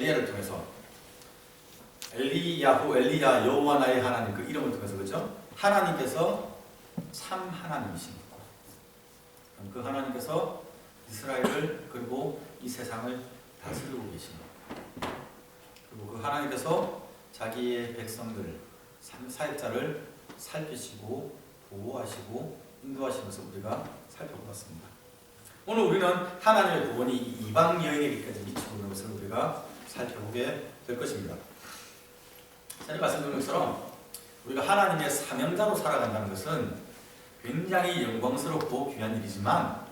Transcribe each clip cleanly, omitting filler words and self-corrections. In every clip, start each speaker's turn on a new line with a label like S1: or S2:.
S1: 엘리야를 통해서 엘리야후, 엘리야, 여호와 나의 하나님, 그 이름을 통해서, 그렇죠? 하나님께서 참 하나님이십니다. 그 하나님께서 이스라엘을 그리고 이 세상을 다스리고 계십니다. 그리고 그 하나님께서 자기의 백성들, 사역자를 살피시고 보호하시고 인도하시면서 우리가 살펴보았습니다. 오늘 우리는 하나님의 구원이 이방 여인에게까지 미치고 있는 것을 우리가 살펴보게 될 것입니다. 전에 말씀드린 것처럼 우리가 하나님의 사명자로 살아간다는 것은 굉장히 영광스럽고 귀한 일이지만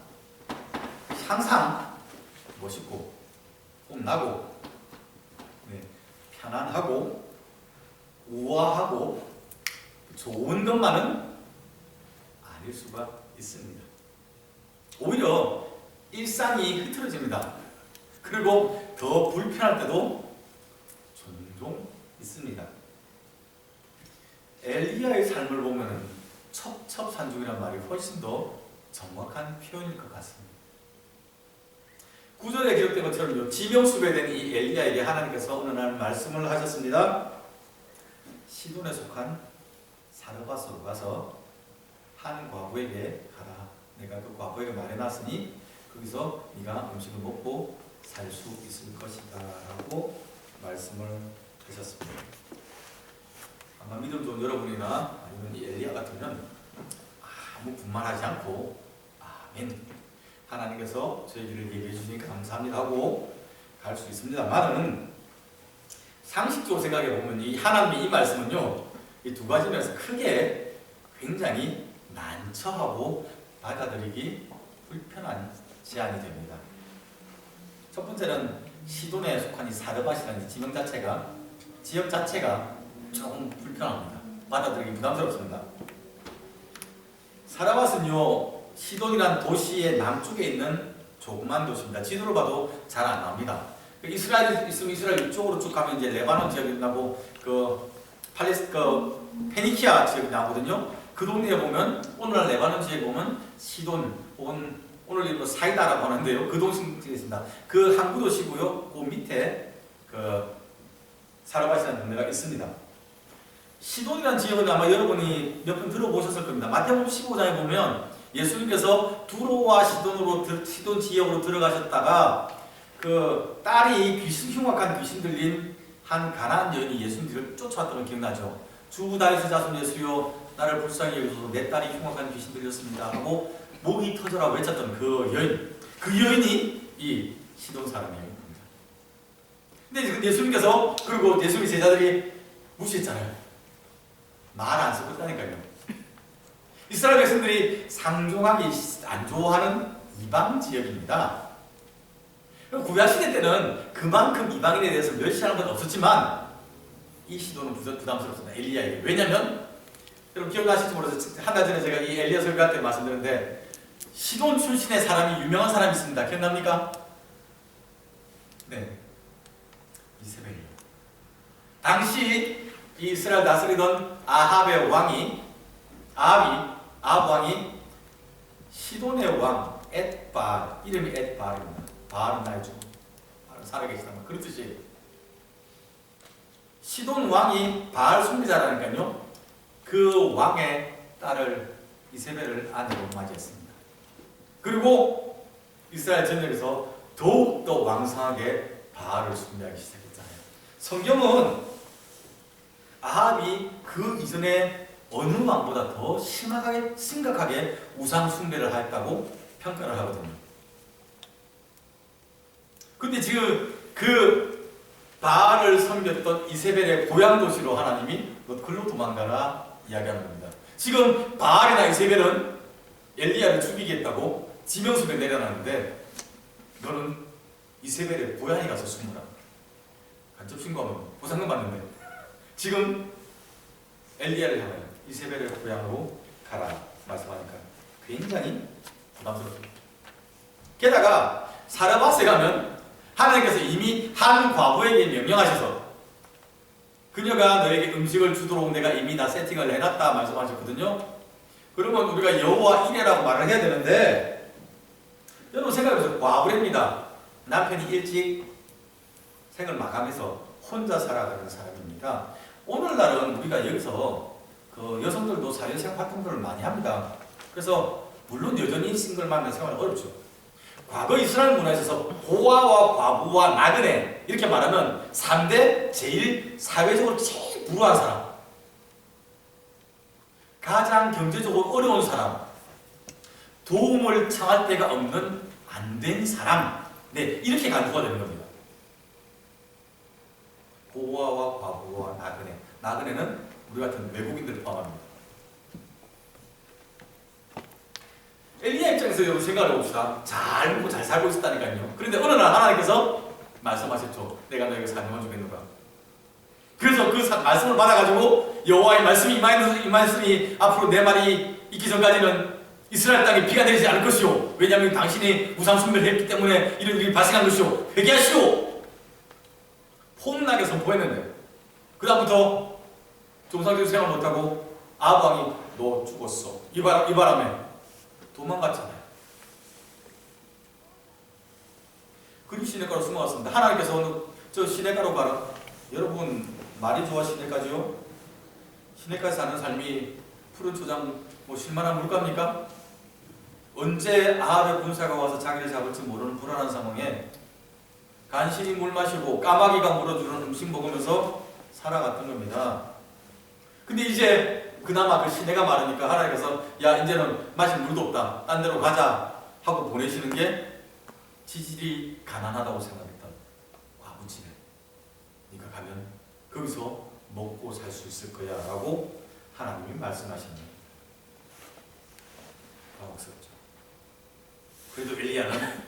S1: 항상 멋있고 폼나고 편안하고 우아하고 좋은 것만은 아닐 수가 있습니다. 오히려 일상이 흐트러집니다. 그리고 더 불편할 때도 종종 있습니다. 엘리야의 삶을 보면 첩첩산중이라는 말이 훨씬 더 정확한 표현일 것 같습니다. 구절에 기록된 것처럼 지명수배에 된 이 엘리야에게 하나님께서 어느 날 말씀을 하셨습니다. 시돈에 속한 사르밧으로 가서 한 과부에게 가라. 내가 그 과부에게 말해놨으니 거기서 네가 음식을 먹고 살 수 있을 것이다 라고 말씀을 하셨습니다. 아마 믿음 좋은 여러분이나 아니면 이 엘리야 같으면 아무 분만하지 않고 아멘, 하나님께서 저희들을 예배해 주시니까 감사합니다 하고 갈 수 있습니다만은 상식적으로 생각해 보면 이 하나님의 이 말씀은요, 이 두 가지 면에서 크게 굉장히 난처하고 받아들이기 불편한 제안이 됩니다. 첫 번째는 시돈에 속한 이 사르밧이라는 지명 자체가, 지역 자체가 조금 불편합니다. 받아들이기 부담스럽습니다. 사르밧은요, 시돈이라는 도시의 남쪽에 있는 조그만 도시입니다. 지도로 봐도 잘 안 나옵니다. 이스라엘 있으면 이스라엘 이쪽으로 쭉 가면 이제 레바논 지역이 나고 페니키아 지역이 나오거든요. 그 동네에 보면 오늘날 레바논 지역에 보면 시돈 혹은 오늘 이름으로 사이다라고 하는데요. 그 도시가 있습니다. 그 항구 도시고요. 그 밑에 그 사르밧이라는 동네가 있습니다. 시돈이라는 지역은 아마 여러분이 몇 번 들어보셨을 겁니다. 마태복음 15장에 보면 예수님께서 두로와 시돈 지역으로 들어가셨다가 그 딸이 흉악한 귀신 들린 한 가나안 여인이 예수님을 쫓아왔던 거 기억나죠? 주 다윗의 자손 예수여 나를 불쌍히 여기소서 내 딸이 흉악한 귀신 들렸습니다 하고 목이 터져라 외쳤던 그 여인, 그 여인이 이 시돈 사람이에요. 근데 예수님께서, 그리고 예수님의 제자들이 무시했잖아요. 말 안 쓰고 있다니까요. 이스라엘 백성들이 상종하기 안 좋아하는 이방 지역입니다. 구약시대 때는 그만큼 이방인에 대해서 멸시하는 건 없었지만 이 시도는 부담스럽습니다. 엘리야에게. 왜냐하면 여러분 기억나실지 모르겠어요. 한 달 전에 제가 이 엘리야 설교할 때 말씀드렸는데 시돈 출신의 사람이, 유명한 사람이 있습니다. 기억납니까? 네, 이세벨이요. 당시 이 이스라엘 다스리던 아합의 왕이, 아합 왕이 시돈의 왕 엣발, 이름이 엣발입니다. 바알은 나의 주, 바알은 살아계시다, 그런 뜻이에요. 시돈 왕이 바알 숭배자라니까요. 그 왕의 딸을 이세벨을 아내로 맞이했습니다. 그리고 이스라엘 전역에서 더욱더 왕성하게 바알을 숭배하기 시작했잖아요. 성경은 아합이 그 이전에 어느 왕보다 더 심각하게 우상 숭배를 하였다고 평가를 하거든요. 근데 지금 그 바알을 섬겼던 이세벨의 고향 도시로 하나님이 너 글로 도망가라 이야기하는 겁니다. 지금 바알이나 이세벨은 엘리야를 죽이겠다고 지명수배 내려놨는데 너는 이세벨의 고향에 가서 숨으라. 간접 신고하면 보상금 받는데 지금 엘리야를 향하여 이세벨의 고향으로 가라 말씀하니까 굉장히 부담스럽습니다. 게다가 사르밧에 가면 하나님께서 이미 한 과부에게 명령하셔서 그녀가 너에게 음식을 주도록 내가 이미 다 세팅을 해놨다 말씀하셨거든요. 그러면 우리가 여호와 이레라고 말을 해야 되는데 여러분 생각해보세요. 과부입니다. 남편이 일찍 생을 마감해서 혼자 살아가는 사람입니다. 오늘날은 우리가 여기서 그 여성들도 사회생 활동들을 많이 합니다. 그래서 물론 여전히 싱글맘의 생활은 어렵죠. 과거 이스라엘 문화에 있어서 고아와 과부와 나그네 이렇게 말하면 3대 제일 사회적으로 제일 불우한 사람, 가장 경제적으로 어려운 사람, 도움을 청할 데가 없는 안된 사람, 네, 이렇게 간주가 되는 겁니다. 고아와 과부와 나그네. 나그네는 우리 같은 외국인들을 포함합니다. 엘리야 입장에서 여러분 생각을 해봅시다. 잘 먹고 잘 살고 있었다니까요. 그런데 어느 날 하나님께서 말씀하셨죠. 내가 너에게 사명을 주겠노라. 그래서 그 말씀을 받아가지고 여호와의 말씀이 임하였으니 앞으로 내 말이 있기 전까지는 이스라엘 땅에 비가 내리지 않을 것이요. 왜냐하면 당신이 우상 숭배를 했기 때문에 이런 일이 발생한 것이요. 회개하시오. 혼나게 선포했는데 그 다음부터 정상적인 생활 못하고 아합 왕이 너 죽었어. 이 바람에 도망갔잖아요. 그리고 시냇가로 숨어갔습니다. 하나님께서 저 시냇가로 가라. 여러분 말이 좋아 시냇가지요? 시냇가에 사는 삶이 푸른 초장 쉴만한 물가입니까? 언제 아합의 군사가 와서 자기를 잡을지 모르는 불안한 상황에 간신히 물 마시고 까마귀가 물어주는 음식 먹으면서 살아갔던 겁니다. 근데 이제 그나마 그 시내가 마르니까 하나님께서 야 이제는 마실 물도 없다. 딴 데로 가자 하고 보내시는 게 지질이 가난하다고 생각했던 과부집에 네가 가면 거기서 먹고 살 수 있을 거야 라고 하나님이 말씀하십니다. 당혹스럽죠. 그래도 엘리야는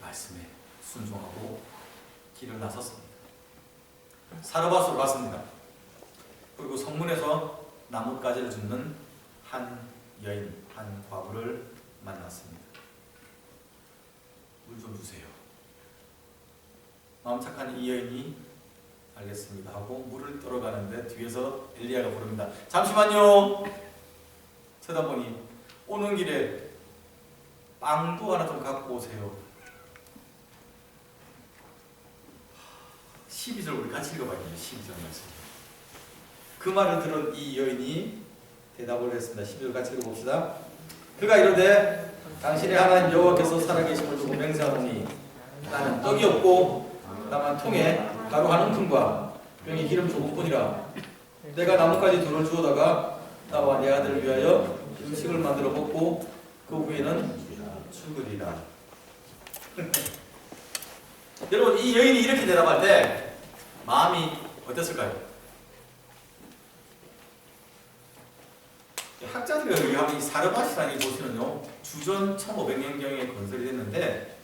S1: 말씀에 순종하고 길을 나섰습니다. 사르밧으로 갔습니다. 그리고 성문에서 나뭇가지를 줍는 한 여인, 한 과부를 만났습니다. 물 좀 주세요. 마음 착한 이 여인이 알겠습니다 하고 물을 떨어가는데 뒤에서 엘리야가 부릅니다. 잠시만요. 쳐다보니 오는 길에 빵도 하나 좀 갖고 오세요. 12절 우리 같이 읽어봐야겠네요. 12절 말씀. 그 말을 들은 이 여인이 대답을 했습니다. 12절 같이 읽어봅시다. 그가 이르되 당신의 하나님 여호와께서 살아계심을 두고 맹세하노니 나는 떡이 없고 다만 통에 가루 한 움큼과 병에 기름 조금뿐이라. 내가 나뭇가지 둘을 주워다가 나와 내 아들을 위하여 음식을 만들어 먹고 그 후에는 죽으리라. 여러분 이 여인이 이렇게 대답할 때 마음이 어땠을까요? 학자들이 의하면 이 사르밧이라는 도시는요 주전 1500년경에 건설이 됐는데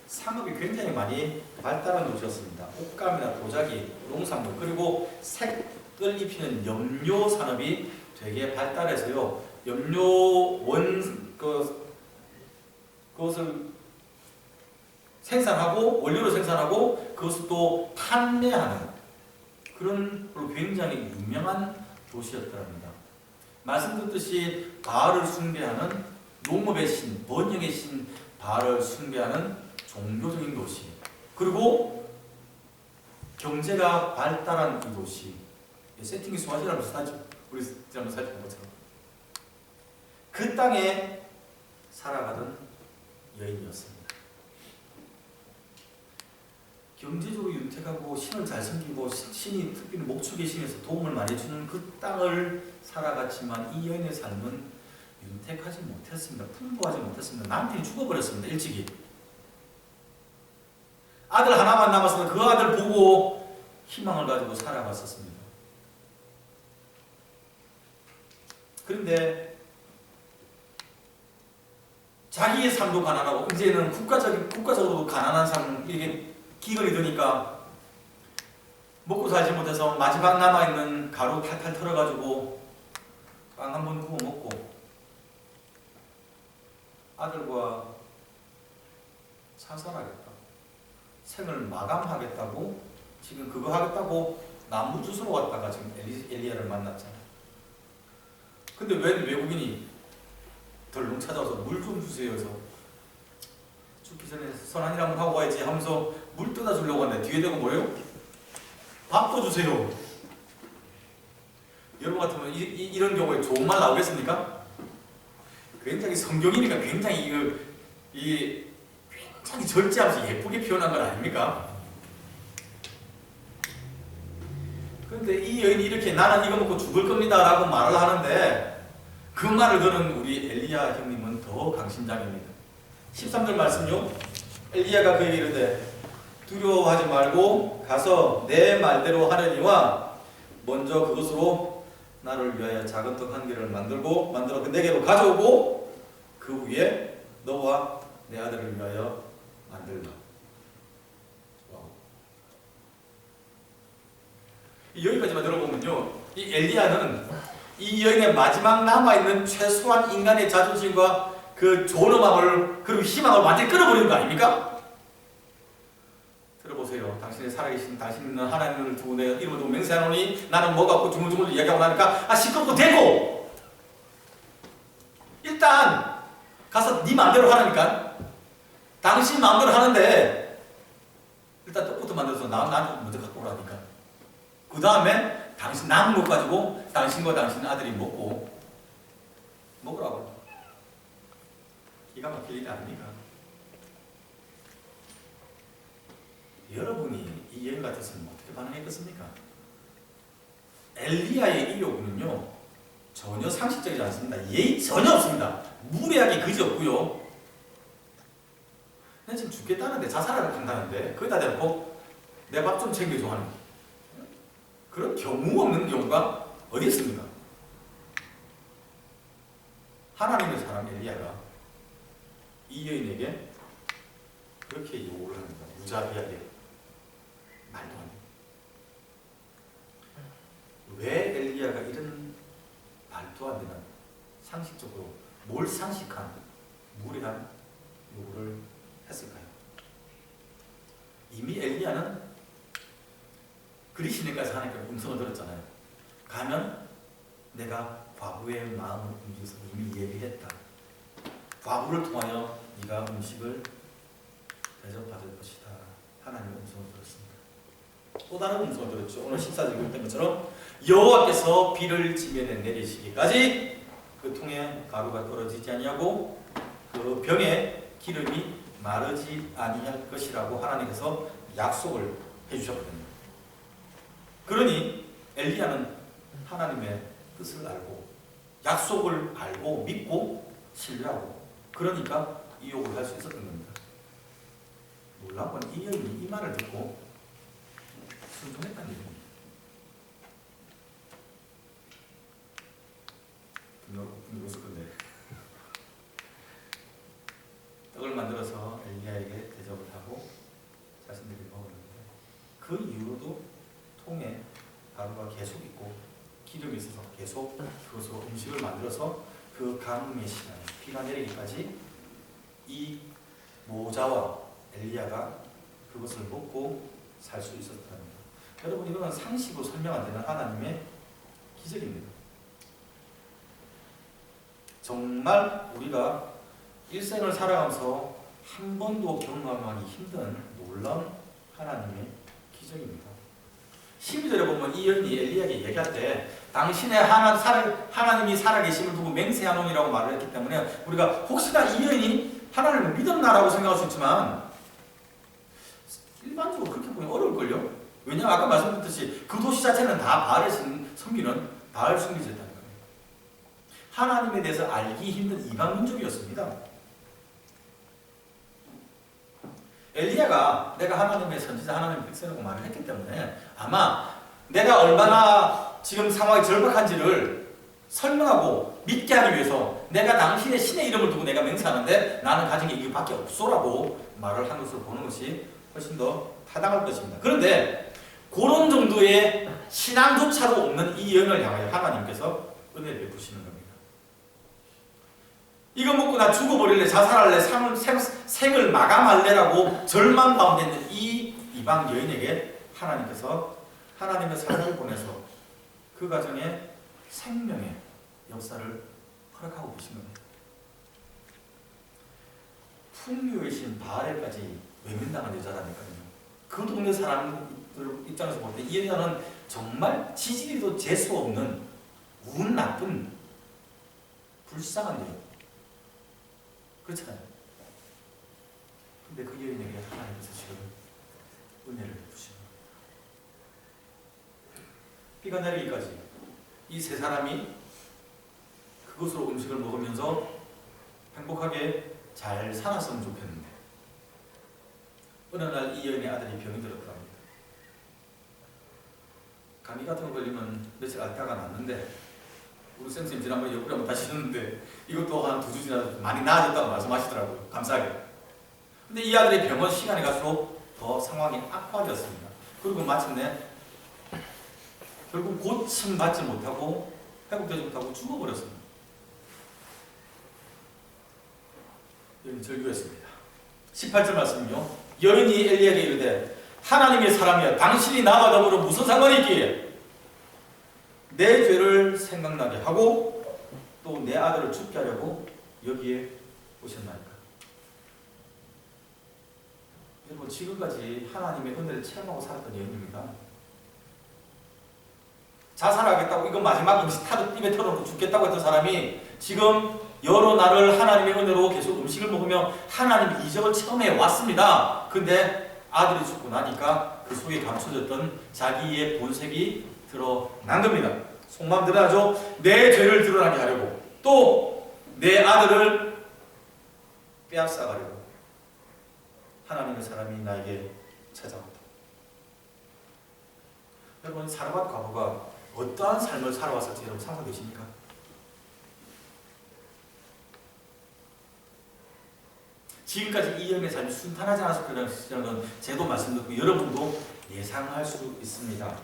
S1: 상업이 굉장히 많이 발달한 도시였습니다. 옷감이나 도자기, 농산물 그리고 색을 입히는 염료 산업이 되게 발달해서요 염료 그것을 생산하고 원료로 생산하고 그것을 또 판매하는 그런 걸로 굉장히 유명한 도시였더랍니다. 말씀드렸듯이 바알을 숭배하는 농업의 신, 번영의 신 바알을 숭배하는 종교적인 도시, 그리고 경제가 발달한 이 도시, 세팅이 수아시아랑 비슷하죠. 우리 지난번 살펴본 것처럼 그 땅에 살아가던 여인이었습니다. 경제적으로 윤택하고 신을 잘 섬기고 신이 특별히 목축의 신에서 도움을 많이 주는 그 땅을 살아갔지만 이 여인의 삶은 윤택하지 못했습니다. 풍부하지 못했습니다. 남편이 죽어버렸습니다. 일찍이. 아들 하나만 남았으면 그 아들 보고 희망을 가지고 살아갔었습니다. 그런데 자기의 삶도 가난하고 이제는 국가적으로도 가난한 삶, 이게 기근이 드니까 먹고 살지 못해서 마지막 남아있는 가루 탈탈 털어가지고 빵 한 번 구워 먹고 아들과 사살하겠다, 생을 마감하겠다고 지금 그거 하겠다고 나무 주스러 왔다가 지금 엘리야를 만났잖아요. 근데 웬 외국인이 덜렁 찾아와서 물 좀 주세요 해서 죽기 전에 선한 일 한번 하고 가야지 하면서 물 떠다 주려고 하는데 뒤에 대고 뭐예요? 밥도 주세요. 여러분 같으면 이런 경우에 좋은 말 나오겠습니까? 굉장히 성경이니까 굉장히 굉장히 절제하면서 예쁘게 표현한 건 아닙니까? 그런데 이 여인이 이렇게 나는 이거 먹고 죽을 겁니다 라고 말을 하는데 그 말을 들은 우리 엘리야 형님은 더 강심장입니다. 13절 말씀요. 엘리야가 그에게 이르되 두려워하지 말고 가서 내 말대로 하려니와 먼저 그것으로 나를 위하여 작은 떡 한 개를 만들어 내게로 가져오고 그 위에 너와 내 아들을 위하여 만들라. 여기까지만 들어보면요, 이 엘리야는 이 여인의 마지막 남아있는 최소한 인간의 자존심과 그 존엄함을 그리고 희망을 완전히 끌어버리는 거 아닙니까? 들어보세요. 당신이 살아계신 당신은 하나님을 두고 내 이름을 두고 맹세하노니 나는 뭐가 없고 주물주물 이야기하고 나니까 시끄럽고 되고 일단 가서 네 마음대로 하라니까. 당신 마음대로 하는데 일단 떡부터 만들어서 나한테 먼저 갖고 오라니까. 그 다음에 당신 남은 것 가지고 당신과 당신 아들이 먹으라고. 기가 막힐 일이 아닙니까? 여러분이 이 여인 같았으면 어떻게 반응했겠습니까? 엘리야의 이 요구는요 전혀 상식적이지 않습니다. 예의 전혀 없습니다. 무례하게 그지 없고요. 난 지금 죽겠다는데 자살하러 간다는데 거기다 대놓고 내 밥 좀 챙겨줘 하는 그런 경우 없는 경우가 어디 있습니까? 하나님의 사람 엘리야가 이 여인에게 그렇게 요구를 합니다. 무자비하게 말도 안 돼. 왜 엘리야가 이런 말도 안 되는 상식적으로 몰상식한 무례한 요구를 했을까요? 이미 엘리야는 그리시네까지 하나님께 음성을 들었잖아요. 가면 내가 과부의 마음을 움직여서 이미 예비했다. 과부를 통하여 네가 음식을 대접받을 것이다. 하나님의 음성을 들었습니다. 또 다른 음성을 들었죠. 오늘 14절 읽었던 것처럼 여호와께서 비를 지면에 내리시기까지 그 통에 가루가 떨어지지 아니하고 그 병에 기름이 마르지 아니할 것이라고 하나님께서 약속을 해주셨거든요. 그러니 엘리야는 하나님의 뜻을 알고 약속을 알고 믿고 신뢰하고 그러니까 이 요구를 할 수 있었던 겁니다. 놀라운 건 이 여인이 이 말을 듣고 순종했다는 얘기입니다. 누구였을 건데 떡을 만들어서 엘리야에게 대접을 하고 자신들이 먹었는데 그 이후로도 통에 가루가 계속 있고 기름이 있어서 계속 그것으로 음식을 만들어서 그 가뭄의 시간에 비가 내리기까지 이 모자와 엘리야가 그것을 먹고 살 수 있었다는 것. 여러분 이거는 상식으로 설명 안 되는 하나님의 기적입니다. 정말 우리가 일생을 살아가면서 한 번도 경험하기 힘든 놀라운 하나님의 기적입니다. 12절에 보면 이 여인이 엘리야에게 얘기할 때 당신의 하나님이 살아계심을 두고 맹세하노니라고 말을 했기 때문에 우리가 혹시나 이 여인이 하나님을 믿었나라고 생각할 수 있지만 일반적으로 그렇게 보면 어려울걸요. 왜냐하면 아까 말씀드렸듯이 그 도시 자체는 다 바알을 섬기는 바알 숭배자였다는 거예요. 하나님에 대해서 알기 힘든 이방 민족이었습니다. 엘리야가 내가 하나님의 선지자 하나님의 백성이라고 말을 했기 때문에 아마 내가 얼마나 지금 상황이 절박한지를 설명하고 믿게 하기 위해서 내가 당신의 신의 이름을 두고 내가 맹세하는데 나는 가진 게 이거밖에 없소라고 말을 한 것으로 보는 것이 훨씬 더 타당할 것입니다. 그런데 그런 정도의 신앙조차도 없는 이 여인을 향하여 하나님께서 은혜를 베푸시는 겁니다. 이거 먹고 나 죽어버릴래, 자살할래, 생을 마감할래라고 절망 가운데 있는 이 이방 여인에게 하나님께서 하나님의 사랑을 보내서 그 가정에 생명의 역사를 허락하고 계신 겁니다. 풍류의 신 바알에까지 외면당한 여자라니까요. 그 동네 사람들 입장에서 볼 때 이 여자는 정말 지지리도 재수 없는 운 나쁜 불쌍한 여인. 그렇잖아요. 근데 그 여인에게 하나님께서 지금 은혜를 주시는 비가 내리기까지 이 세 사람이 그것으로 음식을 먹으면서 행복하게 잘 살았으면 좋겠는데 어느 날 이 여인의 아들이 병이 들었더랍니다. 감기 같은 거 걸리면 며칠 앓다가 낫는데 우리 선생님 지난번에 옆구리 한번 다시셨는데 이것도 한 2주 지나서 많이 나아졌다고 말씀하시더라고요. 감사하게. 근데 이 아들의 병은 시간이 갈수록 더 상황이 악화되었습니다. 그리고 마침내 결국 고침받지 못하고 회복되지 못하고 죽어버렸습니다. 여기 절규했습니다. 18절 말씀은요. 여인이 엘리에게 이르되 하나님의 사람이여 당신이 나와 더불어 무슨 상관이 있기에 내 죄를 생각나게 하고 또 내 아들을 죽게 하려고 여기에 오셨나이까. 여러분 지금까지 하나님의 은혜를 체험하고 살았던 여인입니다. 자살하겠다고 이거 마지막 음식 입에 털어놓고 죽겠다고 했던 사람이 지금 여러 날을 하나님의 은혜로 계속 음식을 먹으며 하나님의 이적을 체험해 왔습니다. 근데 아들이 죽고 나니까 그 속에 감춰졌던 자기의 본색이 드러난 겁니다. 속마음 드러나죠. 내 죄를 드러나게 하려고 또 내 아들을 빼앗아가려고 하나님의 사람이 나에게 찾아왔다. 여러분 사르밧 과부가 어떠한 삶을 살아왔을지 여러분 상상되십니까? 지금까지 이 여인의 삶이 순탄하지 않았을 거라는 건 제도 말씀 듣고 여러분도 예상할 수 있습니다.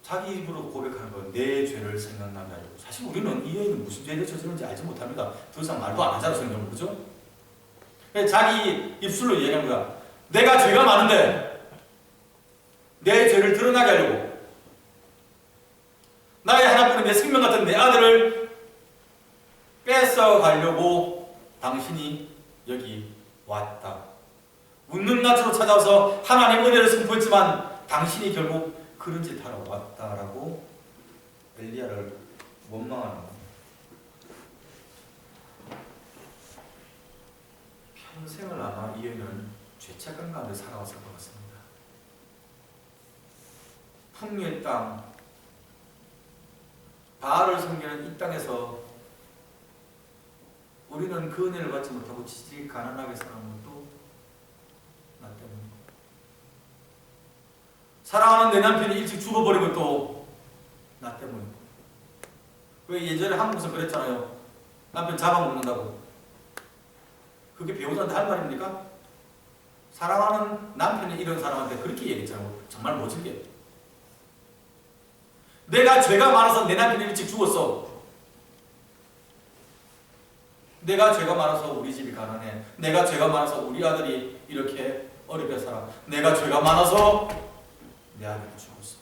S1: 자기 입으로 고백하는 건 내 죄를 생각나게 하려고. 사실 우리는 이 여인은 무슨 죄를 저지른지 알지 못합니다. 더 이상 말도 안 하잖아요, 성경은. 그죠? 자기 입술로 얘기하는 거야. 내가 죄가 많은데 내 죄를 드러나게 하려고 나의 하나뿐인 내 생명 같은 내 아들을 뺏어가려고 당신이 여기 왔다. 웃는 낯으로 찾아와서 하나님의 은혜를 선포했지만 당신이 결국 그런 짓 하러 왔다라고 엘리야를 원망하는 겁니다. 평생을 아마 이 여인은 죄책감 가운데 살아왔을 것 같습니다. 풍류의 땅, 바알을 섬기는 이 땅에서 우리는 그 은혜를 받지 못하고 지지 가난하게 사는 것도 나 때문에. 사랑하는 내 남편이 일찍 죽어버린 것도 나 때문에. 왜 예전에 한국에서 그랬잖아요. 남편 잡아먹는다고. 그게 배우자한테 할 말입니까? 사랑하는 남편이 이런 사람한테 그렇게 얘기했잖아요. 정말 모질게. 내가 죄가 많아서 내 남편이 일찍 죽었어. 내가 죄가 많아서 우리 집이 가난해. 내가 죄가 많아서 우리 아들이 이렇게 어렵게 살아. 내가 죄가 많아서 내 아들이 죽었어.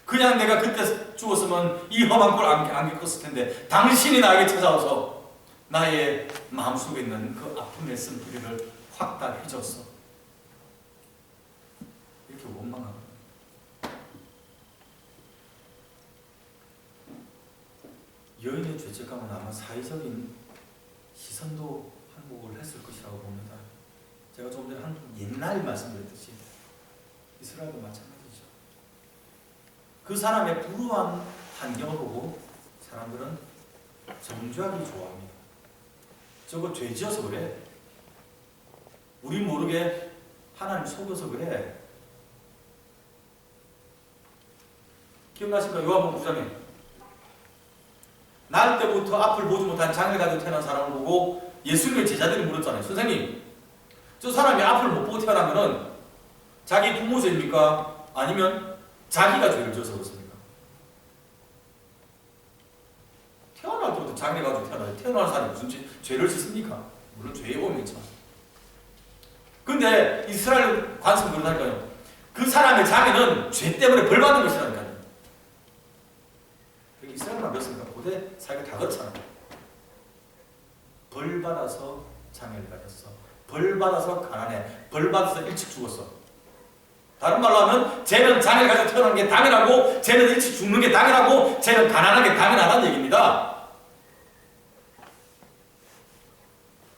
S1: 그냥 내가 그때 죽었으면 이 험한 꼴 안 겪었을 텐데 당신이 나에게 찾아와서 나의 마음속에 있는 그 아픔의 쓴뿌리를 확 다 휘졌어. 이렇게 원망하고 여인의 죄책감은 아마 사회적인 시선도 한몫을 했을 것이라고 봅니다. 제가 조금 전에 한 옛날 말씀드렸듯이 이스라엘도 마찬가지죠. 그 사람의 불우한 환경을 보고 사람들은 정죄하기 좋아합니다. 저거 죄 지어서 그래. 우리 모르게 하나님 속여서 그래. 기억나십니까? 요한복음 9장에 날 때부터 앞을 보지 못한 장애를 가지고 태어난 사람을 보고 예수님의 제자들이 물었잖아요. 선생님, 저 사람이 앞을 못 보고 태어나면은 자기 부모 죄입니까? 아니면 자기가 죄를 지어서 그렇습니까? 태어날 때부터 장애 가지고 태어나요. 태어난 사람이 무슨 죄를 짓습니까? 물론 죄의 오명이죠. 근데 이스라엘 관습은 그러다니까요. 그 사람의 장애는 죄 때문에 벌 받는 것이라니까요. 이스라엘만 몇 사회가 다 그렇잖아. 벌 받아서 장애를 가졌어. 벌 받아서 가난해. 벌 받아서 일찍 죽었어. 다른 말로 하면 쟤는 장애를 가지고 태어난 게 당연하고 쟤는 일찍 죽는 게 당연하고 쟤는 가난한 게 당연하다는 얘기입니다.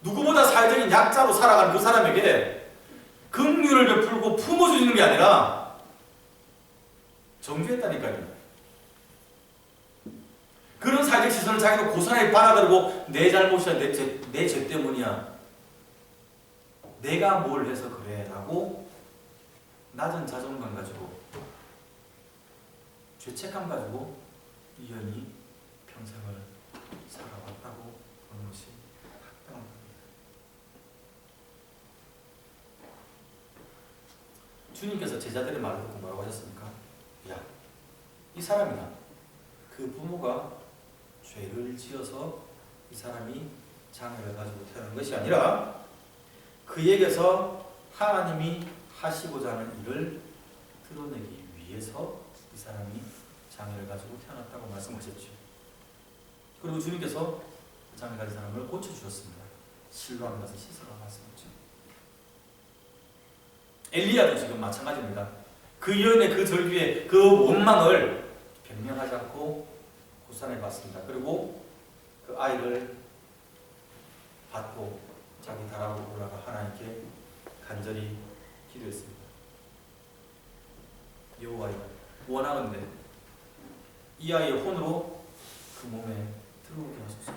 S1: 누구보다 사회적인 약자로 살아가는 그 사람에게 긍휼을 베풀고 품어주는 게 아니라 정죄했다니까요. 그런 사회적 시선을 자기도 고스란히 받아들고 내 잘못이야, 내 죄 때문이야, 내가 뭘 해서 그래 라고 낮은 자존감 가지고 죄책감 가지고 이연이 평생을 살아왔다고 보는 것이 합당한 겁니다. 주님께서 제자들의 말을 듣고 뭐라고 하셨습니까? 야, 이 사람이나 그 부모가 죄를 지어서 이 사람이 장애를 가지고 태어난 것이 아니라 그에게서 하나님이 하시고자 하는 일을 드러내기 위해서 이 사람이 장애를 가지고 태어났다고 말씀하셨죠. 그리고 주님께서 그 장애 가진 사람을 고쳐주셨습니다. 실로암에 가서 씻으라고 말씀했죠. 엘리야도 지금 마찬가지입니다. 그 예언의 그 절규의 그 원망을 변명하지 않고 고스란히 받습니다. 그리고 그 아이를 받고 자기 다락으로 올라가 하나님께 간절히 기도했습니다. 여호와여, 원하건대 이 아이의 혼으로 그 몸에 들어오게 하소서.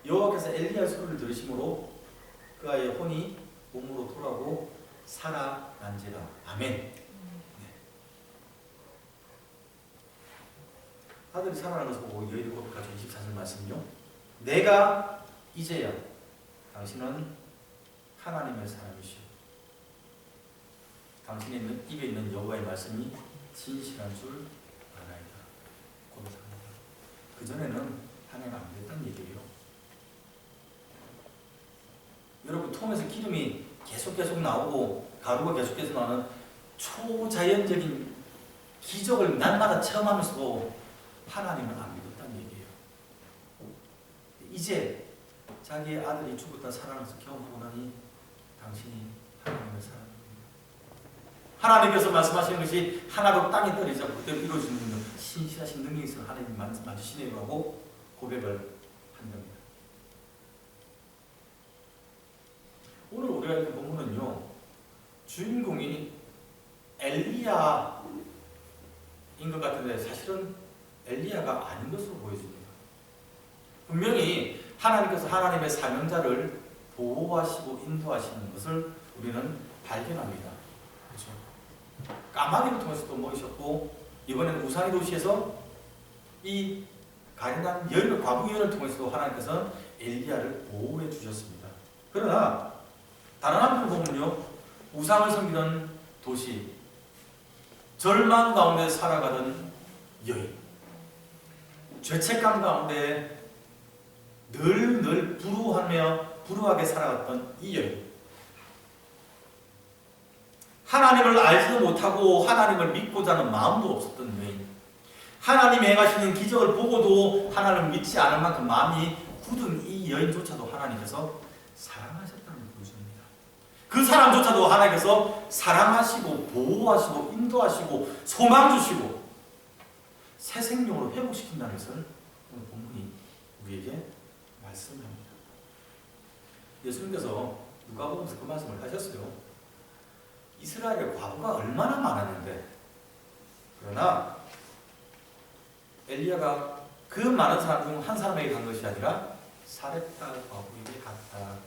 S1: 여호와께서 엘리야의 소리를 들으심으로 그 아이의 혼이 몸으로 돌아오고 살아난지라. 아멘. 네. 아들이 살아나는 것을 보고 여인이 고백하죠. 24절 말씀요. 내가 이제야 당신은 하나님의 사람이시오. 당신의 입에 있는 여호와의 말씀이 진실한 줄 알아이다. 고백합니다. 그전에는 한해가 안 됐다는 얘기예요. 여러분, 통에서 기름이 계속 나오고 가루가 계속해서 나오는 초자연적인 기적을 날마다 체험하면서도 하나님을 안 믿었다는 얘기예요. 이제 자기의 아들이 죽었다 살아나서 경험하고 나니 당신이 하나님의 사람입니다. 하나님께서 말씀하시는 것이 하나도 땅에 떨어지지 않고 그대로 이루어지는 신실하신 능력이 있어 하나님 맞으시네요 하고 고백을 한답니다. 오늘 우리가 읽은 본문은요, 주인공이 엘리야인 것 같은데 사실은 엘리야가 아닌 것으로 보여집니다. 분명히 하나님께서 하나님의 사명자를 보호하시고 인도하시는 것을 우리는 발견합니다. 그렇죠? 까마귀를 통해서도 모이셨고 이번에는 우상의 도시에서 이 가련한 여인의 과부 여인을 통해서도 하나님께서는 엘리야를 보호해 주셨습니다. 그러나 다른 한편을 보면요, 우상을 섬기던 도시, 절망 가운데 살아가던 여인, 죄책감 가운데 늘 불우하게 살아갔던 이 여인, 하나님을 알지도 못하고 하나님을 믿고자 하는 마음도 없었던 여인, 하나님이 행하시는 기적을 보고도 하나님을 믿지 않을 만큼 마음이 굳은 이 여인조차도 하나님께서 사랑하셨다는 걸 보여줍니다. 그 사람조차도 하나님께서 사랑하시고 보호하시고 인도하시고 소망 주시고 새 생명으로 회복시킨다는 것을 오늘 본문이 우리에게 말씀합니다. 예수님께서 누가복음에서 그 말씀을 하셨어요. 이스라엘의 과부가 얼마나 많았는데, 그러나 엘리야가 그 많은 사람 중 한 사람에게 간 것이 아니라 사렙다 과부에게 갔다.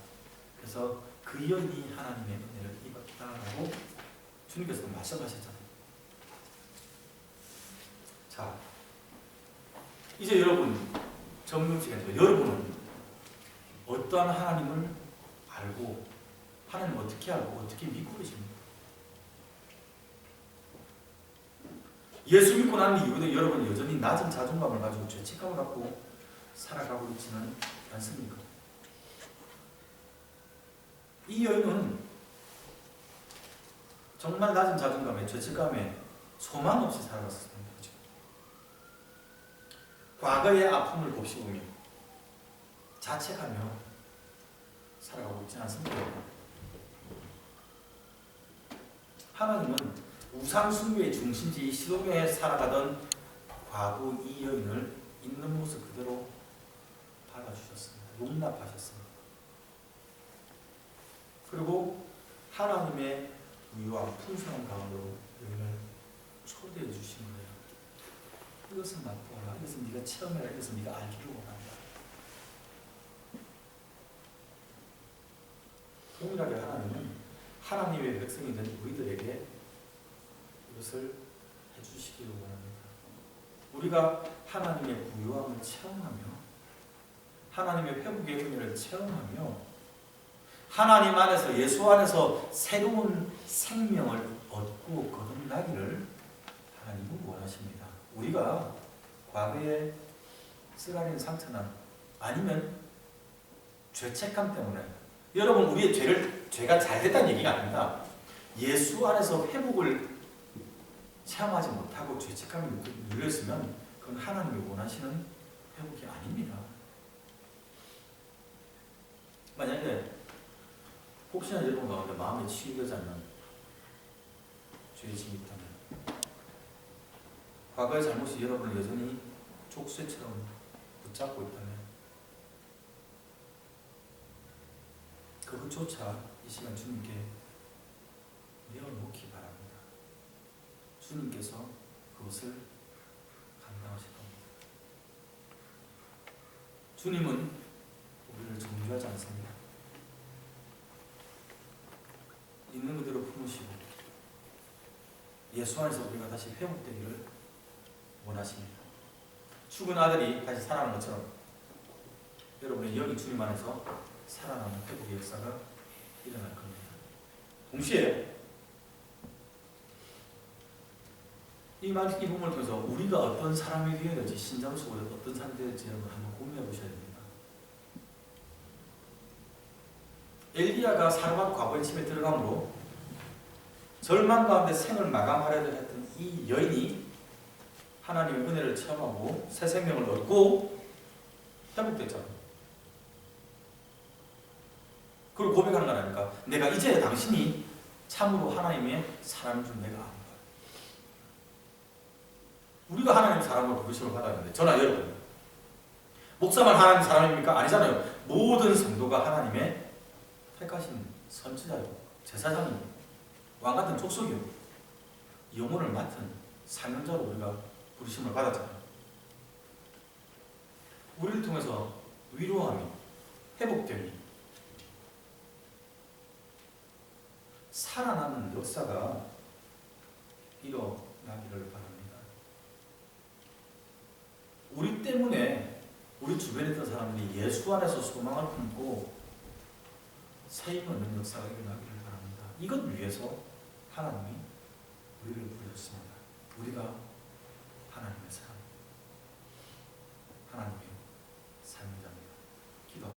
S1: 그래서 그 여인이 하나님의 은혜를 입었다라고 주님께서 말씀하셨잖아요. 자, 이제 여러분 점검 시간이죠. 여러분은 어떠한 하나님을 알고 하나님을 어떻게 알고 어떻게 믿고 계십니까? 예수 믿고 난 이후에도 여러분 여전히 낮은 자존감을 가지고 죄책감을 갖고 살아가고 있지는 않습니까? 이 여인은 정말 낮은 자존감에 죄책감에 소망 없이 살아갔습니다. 그렇죠? 과거의 아픔을 곱씹으며 자책하며 살아가고 있지 않습니다. 하나님은 우상 숭배의 중심지 시도에 살아가던 과부 이 여인을 있는 모습 그대로 받아주셨습니다. 용납하셨습니다. 그리고 하나님의 부유와 풍성한 가운데로 여인을 초대해 주신 거예요. 이것을 맛보아라. 이것을 네가 체험해라. 이것을 네가 알기를 원한다. 동일하게 하나님은 하나님의 백성이 된 우리들에게 이것을 해주시기를 원합니다. 우리가 하나님의 부유함을 체험하며 하나님의 회복의 은혜를 체험하며 하나님 안에서 예수 안에서 새로운 생명을 얻고 거듭나기를 하나님은 원하십니다. 우리가 과거에 쓰라린 상처나 아니면 죄책감 때문에 여러분 우리의 죄가 잘 됐다는 얘기가 아닙니다. 예수 안에서 회복을 체험하지 못하고 죄책감이 눌렸으면 그건 하나님이 원하시는 회복이 아닙니다. 만약에 혹시나 여러분 가운데 마음에 치유되지 않는 죄의 짐이 있다면 과거의 잘못이 여러분을 여전히 족쇄처럼 붙잡고 있다면 그것조차 이 시간 주님께 내어놓기 바랍니다. 주님께서 그것을 감당하실 겁니다. 주님은 우리를 정죄하지 않습니다. 있는 그대로 품으시고 예수 안에서 우리가 다시 회복되기를 원하십니다. 죽은 아들이 다시 살아나는 것처럼 여러분의 영이 주님 안에서 살아나는 회복의 역사가 일어날 겁니다. 동시에 이 부분을 통해서 우리가 어떤 사람이 되어야 될지 신자로서 우리가 어떤 사람이 되어야 될지 여러분 한번 고민해 보셔야 됩니다. 엘리야가 사르밧 과부의 집에 들어감으로 절망 가운데 생을 마감하려 했던 이 여인이 하나님의 은혜를 체험하고 새 생명을 얻고 회복됐잖아요. 그리고 고백하는 거 아닙니까? 내가 이제 당신이 참으로 하나님의 사람인 줄 내가 안다. 우리가 하나님의 사람으로 부르심을 받았는데 저나 여러분 목사만 하나님의 사람입니까? 아니잖아요. 모든 성도가 하나님의 택하신 선지자요, 제사장이요, 왕같은 족속이요, 영혼을 맡은 사명자로 우리가 부르심을 받았잖아요. 우리를 통해서 위로함이, 회복됨이, 살아나는 역사가 일어나기를 바랍니다. 우리 때문에 우리 주변에 있던 사람들이 예수 안에서 소망을 품고 새 힘을 얻는 역사가 일어나기를 바랍니다. 이것 위해서 하나님이 우리를 부르셨습니다. 우리가 하나님의 사람.